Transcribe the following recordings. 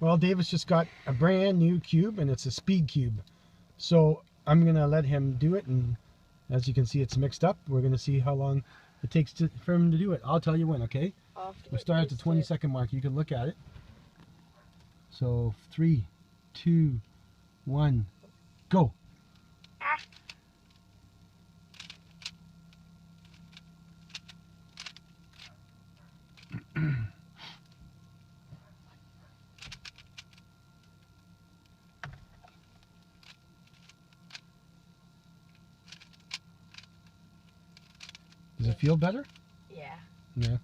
Well, Davis just got a brand new cube, and it's a speed cube. So I'm going to let him do it, and as you can see, it's mixed up. We're going to see how long it takes for him to do it. I'll tell you when, okay? We'll start at the 20-second mark. You can look at it. So 3, 2, 1, go. Does it feel better? Yeah. Yeah.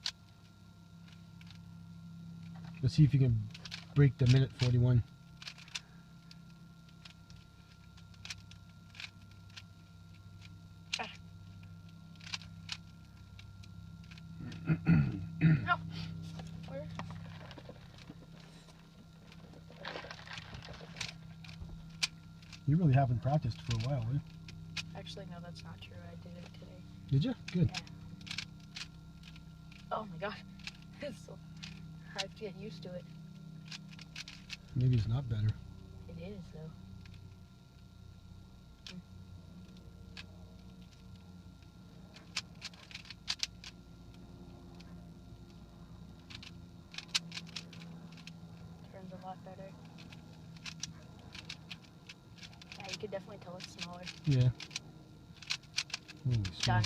Let's see if you can break the minute 41. No. Where? You really haven't practiced for a while, eh? Actually, no, that's not true. I did it today. Did you? Good. Yeah. Oh my god. It's so hard to get used to it. Maybe it's not better. It is, though. Turns a lot better. Yeah, you could definitely tell it's smaller. Yeah. Holy smokes. Done.